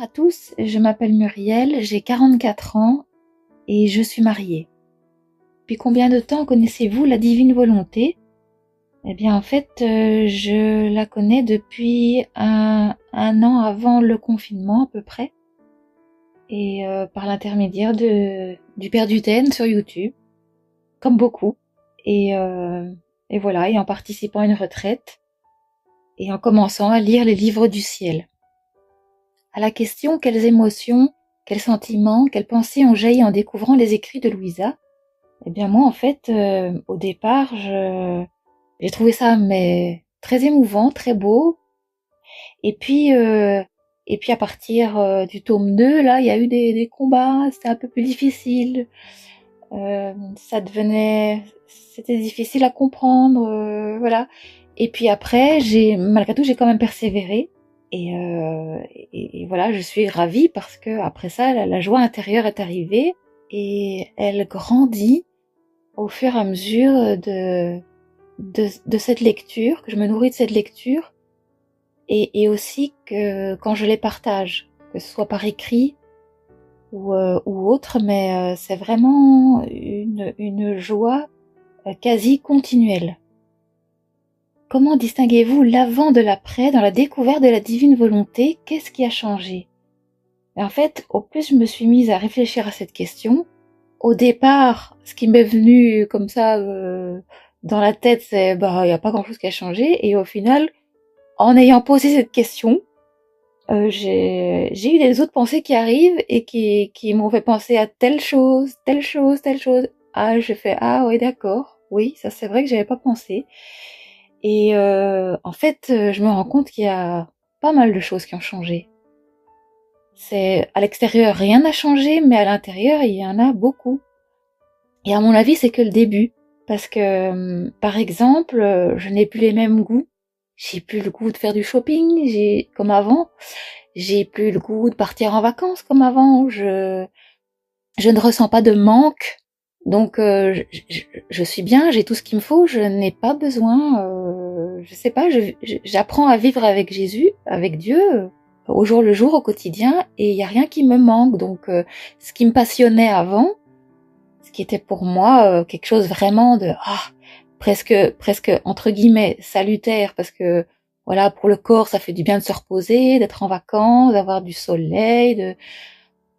à tous, je m'appelle Muriel, j'ai 44 ans et je suis mariée. Depuis combien de temps connaissez-vous la divine volonté? Eh bien en fait, je la connais depuis un an avant le confinement à peu près, et par l'intermédiaire du Père Dutaine sur YouTube, comme beaucoup, et, euh, et voilà, et en participant à une retraite, et en commençant à lire les livres du ciel. À la question quelles émotions, quels sentiments, quelles pensées ont jailli en découvrant les écrits de Louisa, eh bien moi en fait, au départ, j'ai trouvé ça mais très émouvant, très beau. Et puis à partir du tome 2, là, il y a eu des combats, c'était un peu plus difficile. C'était difficile à comprendre, voilà. Et puis après, malgré tout, j'ai quand même persévéré. Et voilà, je suis ravie parce que après ça, la joie intérieure est arrivée et elle grandit au fur et à mesure de cette lecture, que je me nourris de cette lecture, et aussi que quand je les partage, que ce soit par écrit ou autre, mais c'est vraiment une joie quasi continuelle. Comment distinguez-vous l'avant de l'après dans la découverte de la divine volonté? Qu'est-ce qui a changé? Et en fait, au plus je me suis mise à réfléchir à cette question, au départ, ce qui m'est venu comme ça dans la tête, c'est il y a pas grand-chose qui a changé. Et au final, en ayant posé cette question, j'ai eu des autres pensées qui arrivent et qui m'ont fait penser à telle chose, telle chose, telle chose. Ah, j'ai fait ah ouais d'accord, oui, ça c'est vrai que j'avais pas pensé. Et en fait, je me rends compte qu'il y a pas mal de choses qui ont changé. C'est à l'extérieur, rien n'a changé, mais à l'intérieur, il y en a beaucoup. Et à mon avis, c'est que le début. Parce que, par exemple, je n'ai plus les mêmes goûts. J'ai plus le goût de faire du shopping, comme avant. J'ai plus le goût de partir en vacances comme avant. Je ne ressens pas de manque. Donc, je suis bien, j'ai tout ce qu'il me faut. Je n'ai pas besoin, je sais pas, j'apprends à vivre avec Jésus, avec Dieu, au jour le jour, au quotidien, et il y a rien qui me manque. Donc, ce qui me passionnait avant, ce qui était pour moi quelque chose vraiment de presque entre guillemets salutaire, parce que voilà, pour le corps ça fait du bien de se reposer, d'être en vacances, d'avoir du soleil,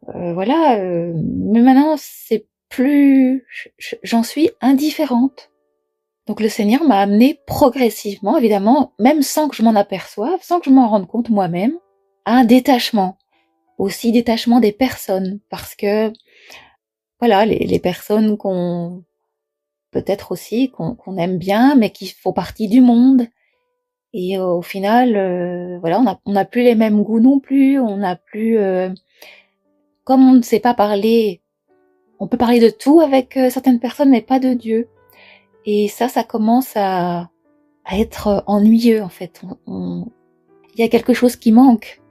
voilà, mais maintenant c'est plus, j'en suis indifférente. Donc le Seigneur m'a amenée progressivement, évidemment, même sans que je m'en aperçoive, sans que je m'en rende compte moi-même, à un détachement, aussi détachement des personnes, parce que voilà, les personnes qu'on peut-être aussi qu'on aime bien, mais qui font partie du monde. Et au final, voilà, on n'a plus les mêmes goûts non plus. On n'a plus, comme on ne sait pas parler, on peut parler de tout avec certaines personnes, mais pas de Dieu. Et ça commence à être ennuyeux en fait. Il y a quelque chose qui manque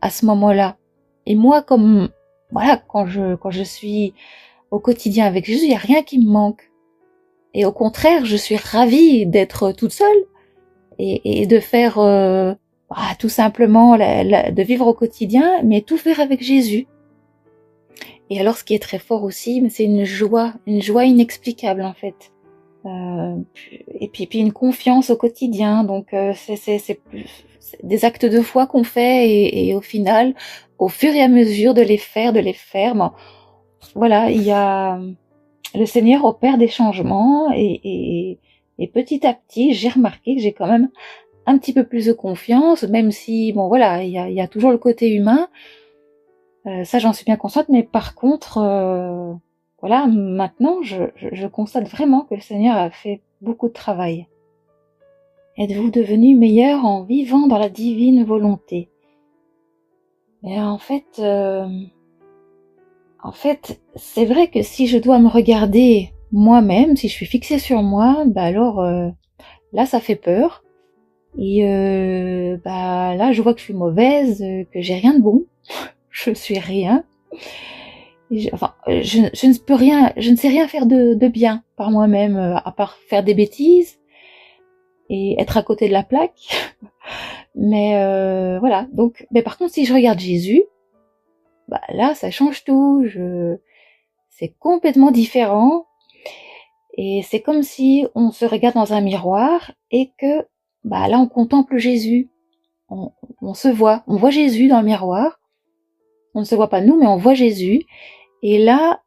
à ce moment-là. Et moi, comme voilà, quand je suis au quotidien avec Jésus, il y a rien qui me manque. Et au contraire, je suis ravie d'être toute seule et de faire tout simplement de vivre au quotidien, mais tout faire avec Jésus. Et alors, ce qui est très fort aussi, c'est une joie inexplicable en fait. Et puis une confiance au quotidien. Donc c'est des actes de foi qu'on fait et au final, au fur et à mesure de les faire, voilà, il y a le Seigneur opère des changements et petit à petit, j'ai remarqué que j'ai quand même un petit peu plus de confiance, même si, bon voilà, il y a toujours le côté humain, ça j'en suis bien consciente, mais par contre, voilà, maintenant je constate vraiment que le Seigneur a fait beaucoup de travail. Êtes-vous devenu meilleur en vivant dans la divine volonté? Et en fait, c'est vrai que si je dois me regarder moi-même, si je suis fixée sur moi, alors là ça fait peur. Et là je vois que je suis mauvaise, que j'ai rien de bon, je suis rien. Je ne peux rien, je ne sais rien faire de bien par moi-même, à part faire des bêtises et être à côté de la plaque. Mais voilà. Donc, mais par contre, si je regarde Jésus, bah là, ça change tout. C'est complètement différent. Et c'est comme si on se regarde dans un miroir et que, bah là, on contemple Jésus. On, on voit Jésus dans le miroir. On ne se voit pas nous, mais on voit Jésus. Et là,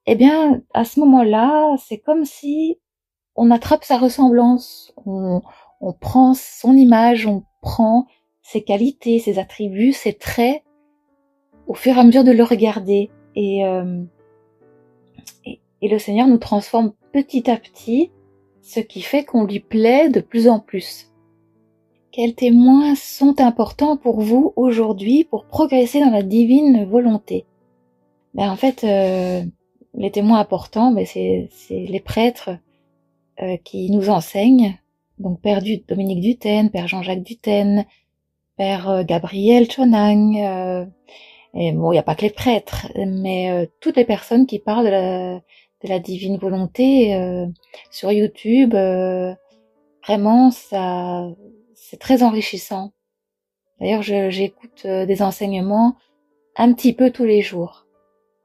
eh bien, à ce moment-là, c'est comme si on attrape sa ressemblance. On prend son image, on prend ses qualités, ses attributs, ses traits, au fur et à mesure de le regarder. Et le Seigneur nous transforme petit à petit, ce qui fait qu'on lui plaît de plus en plus. Quels témoins sont importants pour vous aujourd'hui pour progresser dans la divine volonté? Ben en fait, les témoins importants, ben c'est les prêtres qui nous enseignent. Donc Père Dominique Duthène, Père Jean-Jacques Duthène, Père Gabriel Chonang. Et bon, il n'y a pas que les prêtres, mais toutes les personnes qui parlent de la divine volonté sur YouTube, vraiment, ça, c'est très enrichissant. D'ailleurs, j'écoute des enseignements un petit peu tous les jours.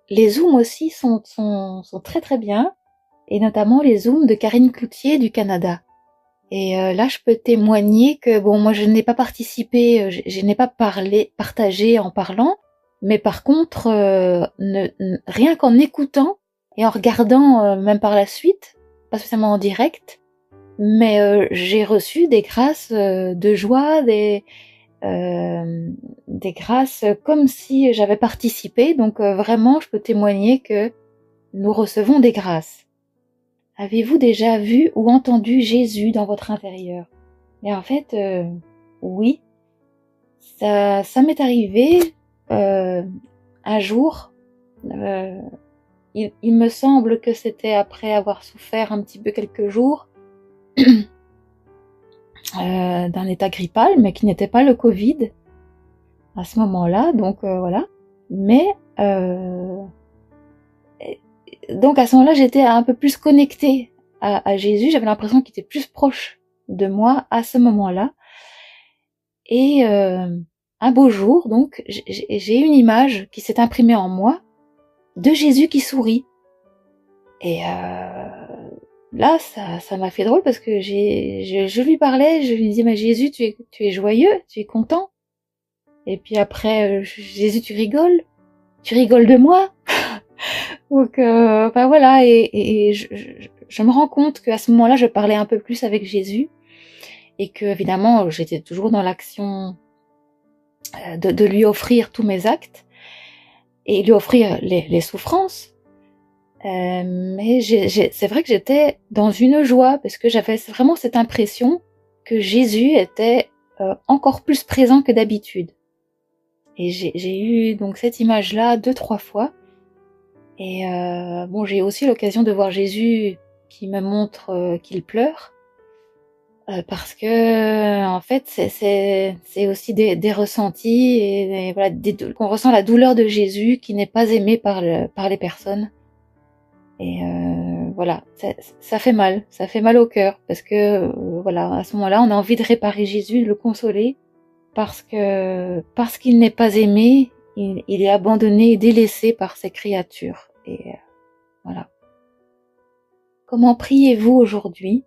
Les zooms aussi sont très très bien, et notamment les zooms de Karine Cloutier du Canada. Et là, je peux témoigner que bon, moi, je n'ai pas participé, je n'ai pas partagé en parlant, mais par contre, rien qu'en écoutant et en regardant, même par la suite, pas spécialement en direct, mais j'ai reçu des grâces de joie, des grâces comme si j'avais participé. Donc vraiment, je peux témoigner que nous recevons des grâces. Avez-vous déjà vu ou entendu Jésus dans votre intérieur? Et en fait, oui, ça m'est arrivé un jour. Il me semble que c'était après avoir souffert un petit peu quelques jours d'un état grippal, mais qui n'était pas le Covid à ce moment-là. Donc voilà. Mais donc à ce moment-là, j'étais un peu plus connectée à Jésus. J'avais l'impression qu'il était plus proche de moi à ce moment-là. Et un beau jour, donc, j'ai une image qui s'est imprimée en moi de Jésus qui sourit. Et là, ça m'a fait drôle parce que je lui parlais, je lui disais, mais Jésus, tu es joyeux, tu es content. Et puis après, Jésus, tu rigoles de moi. Donc, ben voilà, et je me rends compte qu'à ce moment-là, je parlais un peu plus avec Jésus et que évidemment, j'étais toujours dans l'action de lui offrir tous mes actes et lui offrir les souffrances. Mais c'est vrai que j'étais dans une joie parce que j'avais vraiment cette impression que Jésus était encore plus présent que d'habitude. Et j'ai eu donc cette image-là 2-3 fois. Et bon, j'ai aussi l'occasion de voir Jésus qui me montre qu'il pleure. Parce que en fait, c'est aussi des ressentis et voilà, qu'on ressent la douleur de Jésus qui n'est pas aimé par les personnes. Et voilà, ça fait mal au cœur parce que voilà, à ce moment-là, on a envie de réparer Jésus, de le consoler parce qu'il n'est pas aimé, il est abandonné et délaissé par ses créatures. Et voilà. Comment priez-vous aujourd'hui?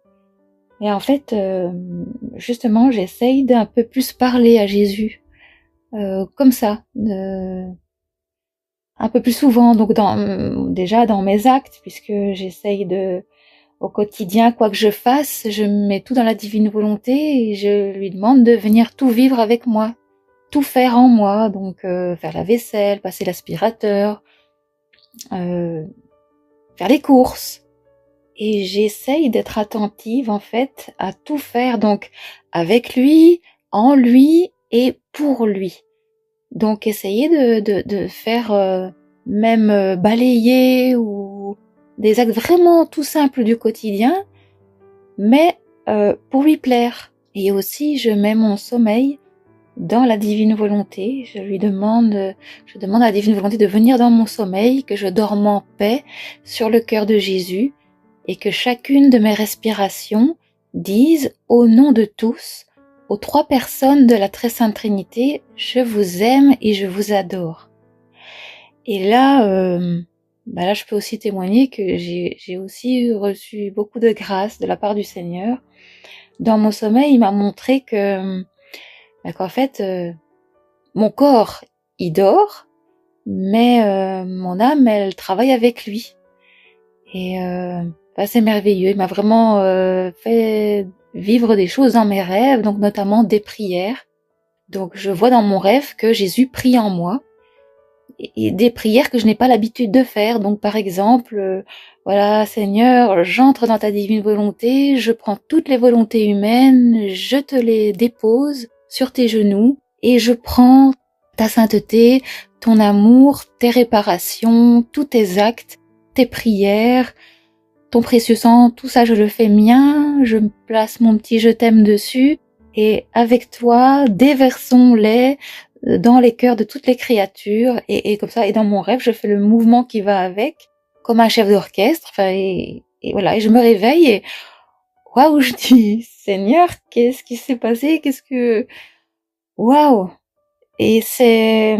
Et en fait, justement, j'essaye d'un peu plus parler à Jésus, comme ça, un peu plus souvent, donc déjà dans mes actes, puisque j'essaye au quotidien, quoi que je fasse, je mets tout dans la divine volonté et je lui demande de venir tout vivre avec moi, tout faire en moi, donc faire la vaisselle, passer l'aspirateur, faire les courses. Et j'essaye d'être attentive en fait à tout faire, donc avec lui, en lui et pour lui. Donc essayer de faire même balayer ou des actes vraiment tout simples du quotidien, mais pour lui plaire. Et aussi je mets mon sommeil dans la divine volonté. Je demande à la divine volonté de venir dans mon sommeil, que je dorme en paix sur le cœur de Jésus et que chacune de mes respirations dise au nom de tous, aux 3 personnes de la Très Sainte Trinité, je vous aime et je vous adore. Et là, là, je peux aussi témoigner que j'ai aussi reçu beaucoup de grâce de la part du Seigneur. Dans mon sommeil, il m'a montré qu'en fait, mon corps, il dort, mais mon âme, elle travaille avec lui. Et c'est merveilleux. Il m'a vraiment fait vivre des choses dans mes rêves, donc notamment des prières. Donc je vois dans mon rêve que Jésus prie en moi, et des prières que je n'ai pas l'habitude de faire. Donc par exemple, voilà, Seigneur, j'entre dans ta divine volonté, je prends toutes les volontés humaines, je te les dépose sur tes genoux, et je prends ta sainteté, ton amour, tes réparations, tous tes actes, tes prières, ton précieux sang, tout ça je le fais mien, je me place mon petit je t'aime dessus, et avec toi, déversons-les dans les cœurs de toutes les créatures, et comme ça, et dans mon rêve, je fais le mouvement qui va avec, comme un chef d'orchestre, et voilà, et je me réveille, et waouh, je dis, Seigneur, qu'est-ce qui s'est passé, waouh, et c'est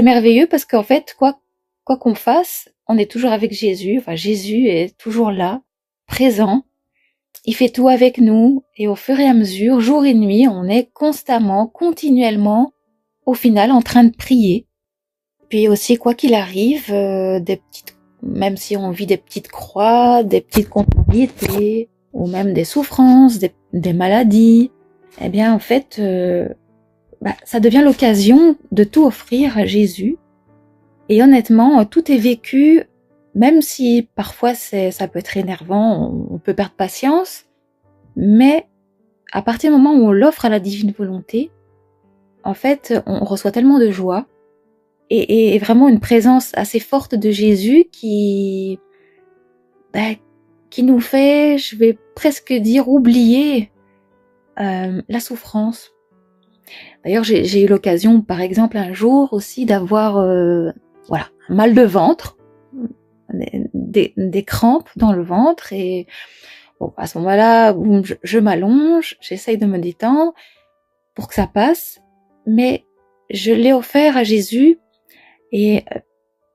merveilleux, parce qu'en fait, quoi qu'on fasse, on est toujours avec Jésus, enfin, Jésus est toujours là, présent, il fait tout avec nous, et au fur et à mesure, jour et nuit, on est constamment, continuellement, au final, en train de prier. Puis aussi, quoi qu'il arrive, même si on vit des petites croix, des petites contrariétés, ou même des souffrances, des maladies, eh bien, en fait, ça devient l'occasion de tout offrir à Jésus. Et honnêtement, tout est vécu, même si parfois ça peut être énervant, on peut perdre patience, mais à partir du moment où on l'offre à la divine volonté, en fait, on reçoit tellement de joie, et vraiment une présence assez forte de Jésus qui nous fait, je vais presque dire, oublier la souffrance. D'ailleurs, j'ai eu l'occasion, par exemple, un jour aussi d'avoir un mal de ventre, des crampes dans le ventre, et bon, à ce moment-là, je m'allonge, j'essaye de me détendre pour que ça passe, mais je l'ai offert à Jésus, et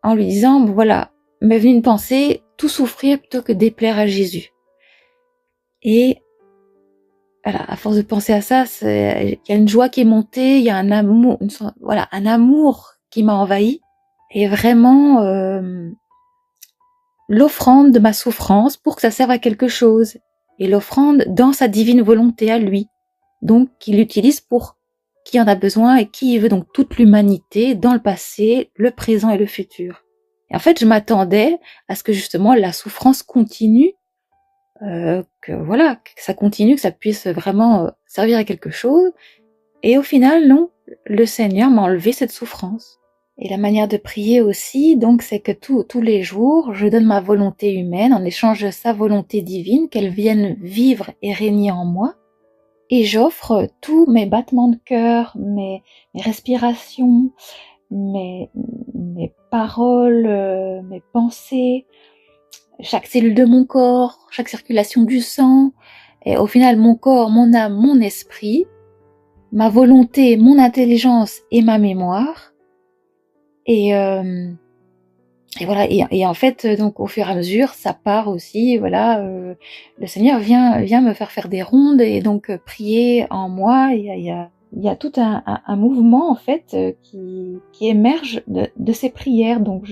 en lui disant, voilà, m'est venue une pensée, tout souffrir plutôt que déplaire à Jésus. Et voilà, à force de penser à ça, il y a une joie qui est montée, il y a un amour, un amour qui m'a envahi, et vraiment l'offrande de ma souffrance pour que ça serve à quelque chose, et l'offrande dans sa divine volonté à lui, donc qu'il utilise pour qui en a besoin et qui veut, donc toute l'humanité dans le passé, le présent et le futur. Et en fait, je m'attendais à ce que justement la souffrance continue, que ça continue, que ça puisse vraiment servir à quelque chose. Et au final, non, le Seigneur m'a enlevé cette souffrance. Et la manière de prier aussi, donc, c'est que tous les jours, je donne ma volonté humaine en échange de sa volonté divine, qu'elle vienne vivre et régner en moi. Et j'offre tous mes battements de cœur, mes respirations, mes paroles, mes pensées, chaque cellule de mon corps, chaque circulation du sang, et au final mon corps, mon âme, mon esprit, ma volonté, mon intelligence et ma mémoire. Et voilà, et en fait, donc au fur et à mesure, ça part aussi, le Seigneur vient me faire des rondes, et donc prier en moi. Il y a tout un mouvement en fait qui émerge de ces prières. Donc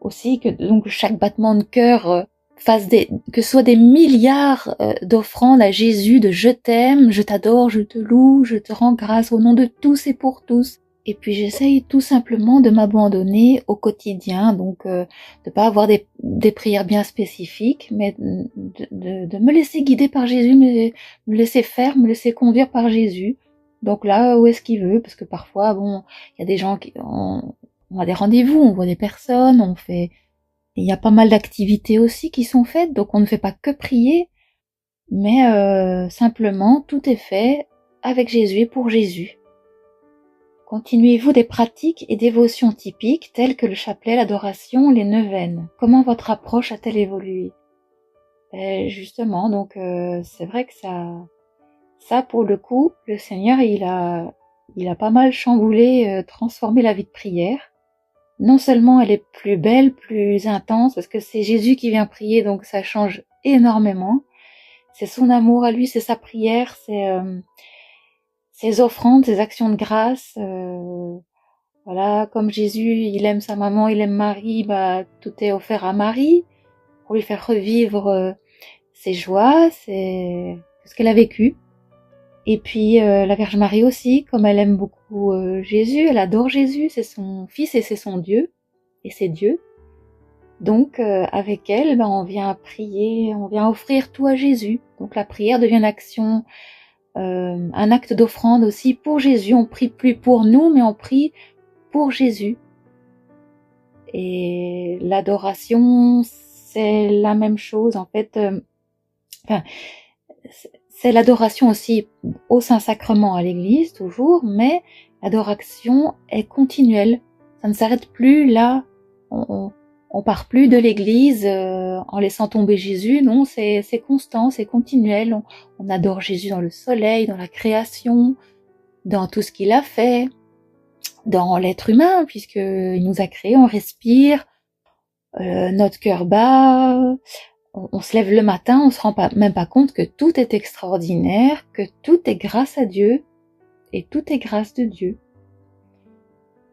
aussi que donc chaque battement de cœur que ce soit des milliards d'offrandes à Jésus, de je t'aime, je t'adore, je te loue, je te rends grâce au nom de tous et pour tous. Et puis j'essaye tout simplement de m'abandonner au quotidien, donc de pas avoir des prières bien spécifiques, mais de me laisser guider par Jésus, me laisser faire, me laisser conduire par Jésus. Donc là où est-ce qu'il veut, parce que parfois, il y a des gens on a des rendez-vous, on voit des personnes, il y a pas mal d'activités aussi qui sont faites, donc on ne fait pas que prier, mais simplement tout est fait avec Jésus et pour Jésus. Continuez-vous des pratiques et dévotions typiques telles que le chapelet, l'adoration, les neuvaines? Comment votre approche a-t-elle évolué? Justement, donc c'est vrai que ça pour le coup, le Seigneur, il a il a pas mal chamboulé, transformé la vie de prière. Non seulement elle est plus belle, plus intense, parce que c'est Jésus qui vient prier, donc ça change énormément. C'est son amour à lui, c'est sa prière, c'est ses offrandes, ses actions de grâce. Voilà, comme Jésus, il aime sa maman, il aime Marie, bah tout est offert à Marie pour lui faire revivre ses joies, ce qu'elle a vécu. Et puis la Vierge Marie aussi, comme elle aime beaucoup Jésus, elle adore Jésus, c'est son fils et c'est son Dieu, et c'est Dieu. Donc avec elle, ben, on vient prier, on vient offrir tout à Jésus. Donc la prière devient une action, un acte d'offrande aussi pour Jésus. On prie plus pour nous, mais on prie pour Jésus. Et l'adoration, c'est la même chose en fait. C'est l'adoration aussi au Saint-Sacrement à l'Église, toujours, mais l'adoration est continuelle. Ça ne s'arrête plus là, on part plus de l'Église en laissant tomber Jésus, non, c'est constant, c'est continuel. On adore Jésus dans le soleil, dans la création, dans tout ce qu'il a fait, dans l'être humain, puisqu'il nous a créés, on respire, notre cœur bat, on se lève le matin, on se rend même pas compte que tout est extraordinaire, que tout est grâce à Dieu, et tout est grâce de Dieu.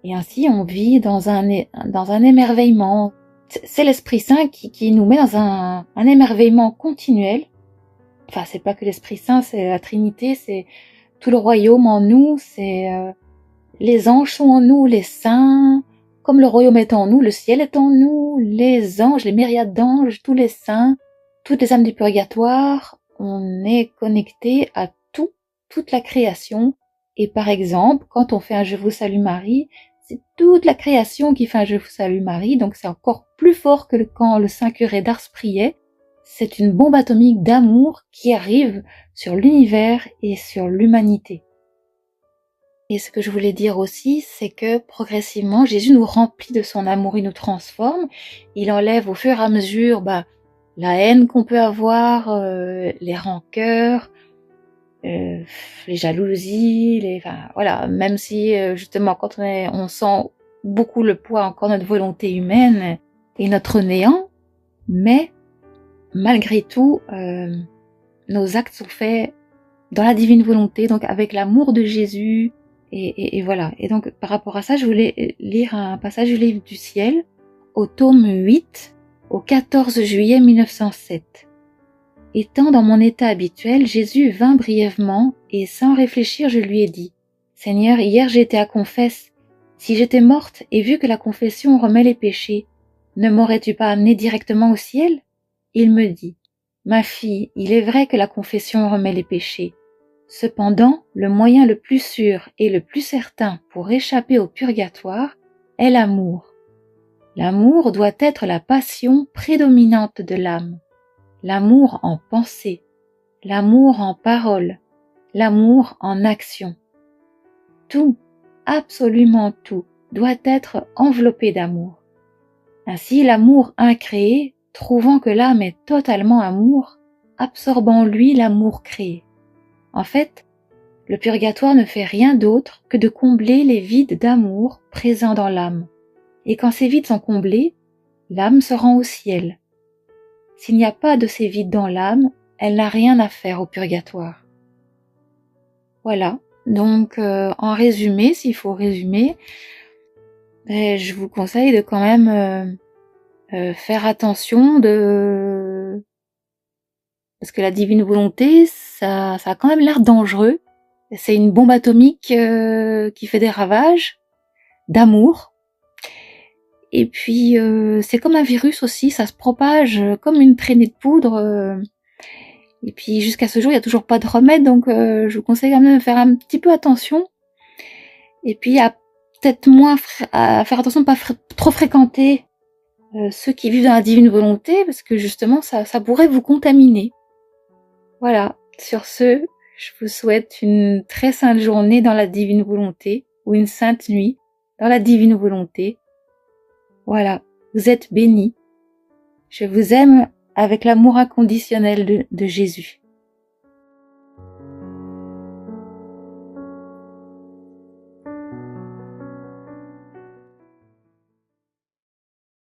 Et ainsi, on vit dans un émerveillement. C'est l'Esprit Saint qui nous met dans un émerveillement continuel. Enfin, c'est pas que l'Esprit Saint, c'est la Trinité, c'est tout le royaume en nous, c'est les anges sont en nous, les saints, comme le royaume est en nous, le ciel est en nous, les anges, les myriades d'anges, tous les saints, toutes les âmes du purgatoire, on est connecté à tout, toute la création. Et par exemple, quand on fait un Je vous salue Marie, c'est toute la création qui fait un Je vous salue Marie, donc c'est encore plus fort que quand le Saint curé d'Ars priait. C'est une bombe atomique d'amour qui arrive sur l'univers et sur l'humanité. Et ce que je voulais dire aussi, c'est que progressivement, Jésus nous remplit de son amour, il nous transforme, il enlève au fur et à mesure la haine qu'on peut avoir, les rancœurs, les jalousies, voilà, même si justement quand on sent beaucoup le poids encore de notre volonté humaine et notre néant, mais malgré tout, nos actes sont faits dans la divine volonté, donc avec l'amour de Jésus. Et voilà. Et donc, par rapport à ça, je voulais lire un passage du livre du ciel, au tome 8, au 14 juillet 1907. Étant dans mon état habituel, Jésus vint brièvement, et sans réfléchir, je lui ai dit, « Seigneur, hier j'étais à confesse. Si j'étais morte et vu que la confession remet les péchés, ne m'aurais-tu pas amené directement au ciel ?» Il me dit, « Ma fille, il est vrai que la confession remet les péchés. Cependant, le moyen le plus sûr et le plus certain pour échapper au purgatoire est l'amour. L'amour doit être la passion prédominante de l'âme. L'amour en pensée, l'amour en parole, l'amour en action. Tout, absolument tout, doit être enveloppé d'amour. Ainsi, l'amour incréé, trouvant que l'âme est totalement amour, absorbe en lui l'amour créé. En fait, le purgatoire ne fait rien d'autre que de combler les vides d'amour présents dans l'âme. Et quand ces vides sont comblés, l'âme se rend au ciel. S'il n'y a pas de ces vides dans l'âme, elle n'a rien à faire au purgatoire. Voilà, donc en résumé, s'il faut résumer, je vous conseille de quand même faire attention parce que la divine volonté, ça a quand même l'air dangereux. C'est une bombe atomique qui fait des ravages d'amour. Et puis, c'est comme un virus aussi, ça se propage comme une traînée de poudre. Et puis, jusqu'à ce jour, il n'y a toujours pas de remède, donc je vous conseille quand même de faire un petit peu attention. Et puis, à peut-être moins à faire attention de pas trop fréquenter ceux qui vivent dans la divine volonté, parce que justement, ça pourrait vous contaminer. Voilà, sur ce, je vous souhaite une très sainte journée dans la divine volonté, ou une sainte nuit dans la divine volonté. Voilà, vous êtes bénis. Je vous aime avec l'amour inconditionnel de Jésus.